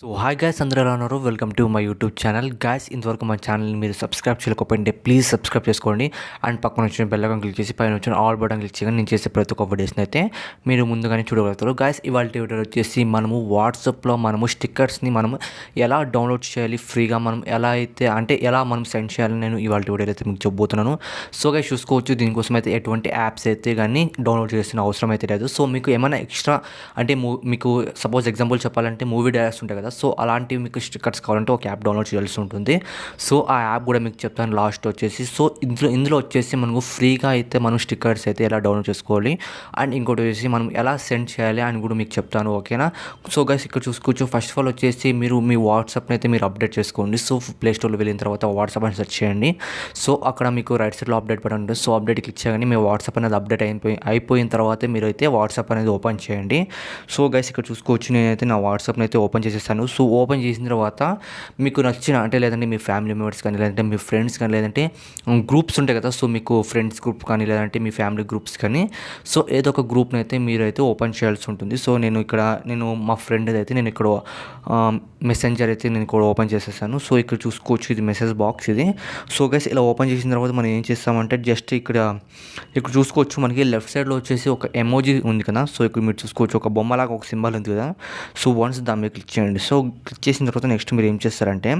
So hi guys, అందరూ ఎలా ఉన్నారు? Welcome to my YouTube channel. Guys, ఇంతవరకు మా ఛానల్ని మీరు సబ్స్క్రైబ్ చేయకపోతే ప్లీజ్ సబ్స్క్రైబ్ చేసుకోండి. అండ్ పక్కన వచ్చిన బెల్ ఐకాన్ క్లిక్ చేసి పైన వచ్చిన ఆల్ బటన్ క్లిక్ చేయగానే నేను చేసే ప్రతి ఒక్క వీడియోస్ని అయితే మీరు ముందుగానే చూడగలుగుతారు. గైస్, ఇవాళ వీడియో వచ్చేసి మనము వాట్సాప్లో మనము స్టిక్కర్స్ని మనము ఎలా డౌన్లోడ్ చేయాలి ఫ్రీగా, మనం ఎలా అయితే అంటే ఎలా మనం సెండ్ చేయాలని నేను ఇవాళ వీడియోలో అయితే మీకు చెప్పబోతున్నాను. సో గైస్, చూసుకోవచ్చు, దీనికోసం అయితే ఎటువంటి యాప్స్ అయితే కానీ డౌన్లోడ్ చేసిన అవసరం అయితే లేదు. సో మీకు ఏమైనా ఎక్స్ట్రా అంటే మీకు సపోజ్ ఎగ్జాంపుల్ చెప్పాలంటే మూవీ డైరెక్ట్స్ ఉంటాయి కదా, సో అలాంటివి మీకు స్టిక్కర్స్ కావాలంటే ఒక యాప్ డౌన్లోడ్ చేయాల్సి ఉంటుంది. సో ఆ యాప్ కూడా మీకు చెప్తాను లాస్ట్ వచ్చేసి. సో ఇందులో వచ్చేసి మనకు ఫ్రీగా అయితే మనం స్టిక్కర్స్ అయితే ఎలా డౌన్లోడ్ చేసుకోవాలి అండ్ ఇంకోటి వచ్చేసి మనం ఎలా సెండ్ చేయాలి అని కూడా మీకు చెప్తాను, ఓకేనా? సో గైస్, ఇక్కడ చూసుకోవచ్చు, ఫస్ట్ ఆఫ్ ఆల్ వచ్చేసి మీరు మీ వాట్సాప్ని అయితే మీరు అప్డేట్ చేసుకోండి. సో ప్లే స్టోర్లో వెళ్ళిన తర్వాత వాట్సాప్ అని సెర్చ్ చేయండి. సో అక్కడ మీకు రైట్ సైడ్లో అప్డేట్ బటన్ ఉంటుంది. సో అప్డేట్ క్లిక్ చేయగానే మీ వాట్సాప్ అనేది అప్డేట్ అయిపోయిన తర్వాత మీరు అయితే వాట్సాప్ అనేది ఓపెన్ చేయండి. సో గైస్, ఇక్కడ చూసుకోవచ్చు, నేనైతే నా వాట్సాప్ని అయితే ఓపెన్ చేసేస్తాను. సో ఓపెన్ చేసిన తర్వాత మీకు నచ్చిన అంటే లేదంటే మీ ఫ్యామిలీ మెంబర్స్ కానీ లేదంటే మీ ఫ్రెండ్స్ కానీ లేదంటే గ్రూప్స్ ఉంటాయి కదా, సో మీకు ఫ్రెండ్స్ గ్రూప్ కానీ లేదంటే మీ ఫ్యామిలీ గ్రూప్స్ కానీ సో ఏదో ఒక గ్రూప్ని అయితే మీరైతే ఓపెన్ చేయాల్సి ఉంటుంది. సో నేను మా ఫ్రెండ్ అయితే నేను ఇక్కడ మెసెంజర్ అయితే నేను కూడా ఓపెన్ చేసేసాను. సో ఇక్కడ చూసుకోవచ్చు, ఇది మెసేజ్ బాక్స్ ఇది. సో గైస్, ఇలా ఓపెన్ చేసిన తర్వాత మనం ఏం చేస్తామంటే జస్ట్ ఇక్కడ చూసుకోవచ్చు, మనకి లెఫ్ట్ సైడ్లో వచ్చేసి ఒక ఎమోజీ ఉంది కదా. సో ఇక్కడ మీరు చూసుకోవచ్చు, ఒక బొమ్మలాగా ఒక సింబల్ ఉంది కదా. సో వన్స్ దాని మీద క్లిక్ చేయండి. సో క్లిక్ చేసిన తర్వాత నెక్స్ట్ మీరు ఏం చేస్తారంటే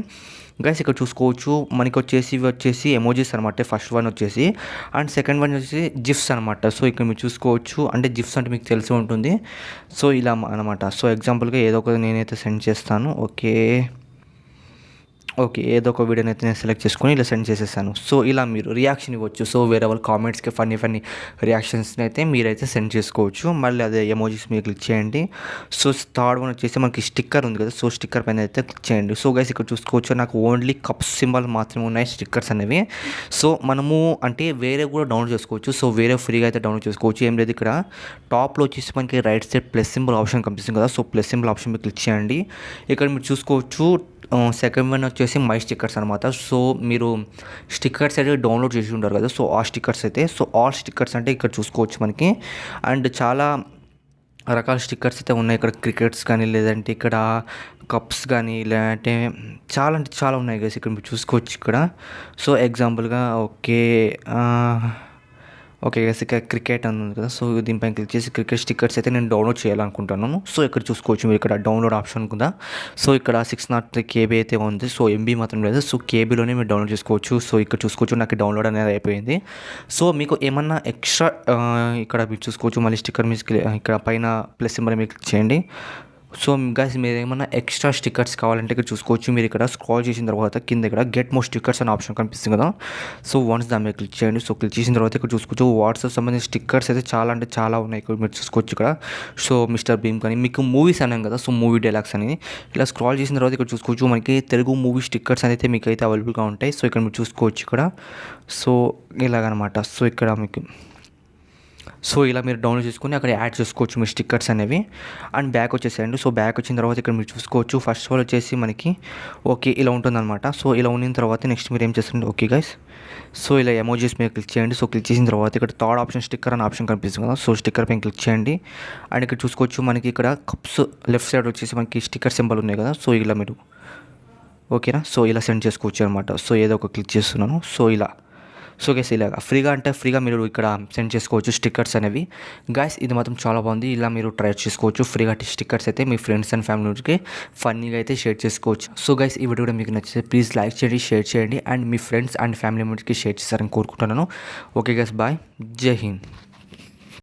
గైస్, ఇక్కడ చూసుకోవచ్చు, మనకి వచ్చేసి ఎమోజీస్ అనమాట. ఫస్ట్ వన్ వచ్చేసి అండ్ సెకండ్ వన్ వచ్చేసి జిఫ్స్ అనమాట. సో ఇక్కడ మీరు చూసుకోవచ్చు, అంటే జిఫ్స్ అంటే మీకు తెలిసి ఉంటుంది. సో ఇలా అనమాట. సో ఎగ్జాంపుల్గా ఏదో ఒక నేనైతే సెండ్ చేస్తాను. ఓకే, ఏదో ఒక వీడియోని అయితే నేను సెలెక్ట్ చేసుకొని ఇలా సెండ్ చేసేసాను. సో ఇలా మీరు రియాక్షన్ ఇవ్వచ్చు. సో వేరే వాళ్ళ కామెంట్స్కి ఫన్నీ రియాక్షన్స్ని అయితే మీరైతే సెండ్ చేసుకోవచ్చు. మళ్ళీ అదే ఎమోజీస్ మీరు క్లిక్ చేయండి. సో థర్డ్ వన్ వచ్చేసి మనకి స్టిక్కర్ ఉంది కదా, సో స్టిక్కర్ పైన అయితే క్లిక్ చేయండి. సో గైస్, ఇక్కడ చూసుకోవచ్చు, నాకు ఓన్లీ కప్ సింబల్ మాత్రమే ఉన్నాయి స్టిక్కర్స్ అనేవి. సో మనము అంటే వేరే కూడా డౌన్లోడ్ చేసుకోవచ్చు. సో వేరే ఫ్రీగా అయితే డౌన్లోడ్ చేసుకోవచ్చు. ఏం లేదు, ఇక్కడ టాప్లో వచ్చేసి మనకి right side plus symbol option కనిపిస్తుంది కదా, సో ప్లస్ సింబల్ ఆప్షన్ మీద క్లిక్ చేయండి. ఇక్కడ మీరు చూసుకోవచ్చు, సెకండ్ వన్ వచ్చేసి మై స్టిక్కర్స్ అనమాట. సో మీరు స్టిక్కర్స్ అయితే డౌన్లోడ్ చేసి ఉంటారు కదా, సో ఆ స్టిక్కర్స్ అయితే సో ఆల్ స్టిక్కర్స్ అంటే ఇక్కడ చూసుకోవచ్చు మనకి. అండ్ చాలా రకాల స్టిక్కర్స్ అయితే ఉన్నాయి ఇక్కడ, క్రికెట్స్ కానీ లేదంటే ఇక్కడ కప్స్ కానీ లేదంటే చాలా ఉన్నాయి కదా, ఇక్కడ మీరు చూసుకోవచ్చు ఇక్కడ. సో ఎగ్జాంపుల్గా ఓకే గైస్, ఇక్కడ క్రికెట్ అని ఉంది కదా, సో దీనిపైన క్లిక్ చేసి క్రికెట్ స్టిక్కర్స్ అయితే నేను డౌన్లోడ్ చేయాలనుకుంటున్నాను. సో ఇక్కడ చూసుకోవచ్చు మీరు ఇక్కడ డౌన్లోడ్ ఆప్షన్ ఉందా. సో ఇక్కడ 603 KB అయితే ఉంది. సో MB మాత్రం లేదు, సో KBలోనే మీరు డౌన్లోడ్ చేసుకోవచ్చు. సో ఇక్కడ చూసుకోవచ్చు, నాకు డౌన్లోడ్ అనేది అయిపోయింది. సో మీకు ఏమన్నా ఎక్స్ట్రా ఇక్కడ మీరు చూసుకోవచ్చు, మళ్ళీ స్టిక్కర్ మీద ఇక్కడ పైన ప్లస్ సింబల్ మీరు క్లిక్ చేయండి. సో గైస్, మీరు ఏమన్నా ఎక్స్ట్రా స్టిక్కర్స్ కావాలంటే ఇక్కడ చూసుకోవచ్చు, మీరు ఇక్కడ స్క్రాల్ చేసిన తర్వాత కింద ఇక్కడ గెట్ మోర్ స్టిక్కర్స్ అనే ఆప్షన్ కనిపిస్తుంది కదా. సో వన్స్ దాని మీద క్లిక్ చేయండి. సో క్లిక్ చేసిన తర్వాత ఇక్కడ చూసుకోవచ్చు, వాట్సాప్ సంబంధించిన స్టిక్కర్స్ అయితే చాలా ఉన్నాయి ఇక్కడ మీరు చూసుకోవచ్చు ఇక్కడ. సో మిస్టర్ భీమ్ కానీ మీకు మూవీస్ అన్నాం కదా, సో మూవీ డైలాగ్స్ అని ఇలా స్క్రాల్ చేసిన తర్వాత ఇక్కడ చూసుకోవచ్చు, మనకి తెలుగు మూవీ స్టిక్కర్స్ అయితే మీకు అయితే అవైలబుల్గా ఉంటాయి. సో ఇక్కడ మీరు చూసుకోవచ్చు ఇక్కడ. సో ఇలాగనమాట. సో ఇక్కడ మీకు సో ఇలా మీరు డౌన్లోడ్ చేసుకుని అక్కడ యాడ్ చేసుకోవచ్చు మీ స్టిక్కర్స్ అనేవి. అండ్ బ్యాక్ వచ్చేసేయండి. సో బ్యాక్ వచ్చిన తర్వాత ఇక్కడ మీరు చూసుకోవచ్చు, ఫస్ట్ ఆఫ్ ఆల్ వచ్చేసి మనకి ఇలా ఉంటుందన్నమాట. సో ఇలా ఉన్న తర్వాత నెక్స్ట్ మీరు ఏం చేస్తారంటే ఓకే గైస్, సో ఇలా ఎమోజీస్ మీద క్లిక్ చేయండి. సో క్లిక్ చేసిన తర్వాత ఇక్కడ థర్డ్ ఆప్షన్ స్టిక్కర్ అనే ఆప్షన్ కనిపిస్తుంది కదా, సో స్టిక్కర్ పైన క్లిక్ చేయండి. అండ్ ఇక్కడ చూసుకోవచ్చు, మనకి ఇక్కడ కప్స్ లెఫ్ట్ సైడ్ వచ్చేసి మనకి స్టిక్కర్ సింబల్ ఉన్నాయి కదా, సో ఇలా మీరు ఓకేనా, సో ఇలా సెండ్ చేసుకోవచ్చు అనమాట. సో ఏదో ఒక క్లిక్ చేస్తున్నాను. సో గైస్, ఇలాగా ఫ్రీగా మీరు ఇక్కడ సెండ్ చేసుకోవచ్చు స్టిక్కర్స్ అనేవి. గైస్, ఇది మాత్రం చాలా బాగుంది. ఇలా మీరు ట్రై చేసుకోవచ్చు ఫ్రీగా స్టిక్కర్స్ అయితే మీ ఫ్రెండ్స్ అండ్ ఫ్యామిలీకి ఫన్నీగా అయితే షేర్ చేసుకోవచ్చు. సో గైస్, ఈ వీడియో కూడా మీకు నచ్చితే ప్లీజ్ లైక్ చేయండి, షేర్ చేయండి and me friends and family మెంబర్స్కి షేర్ చేస్తారని కోరుకుంటున్నాను. ఓకే గైస్, బాయ్, జై హింద్.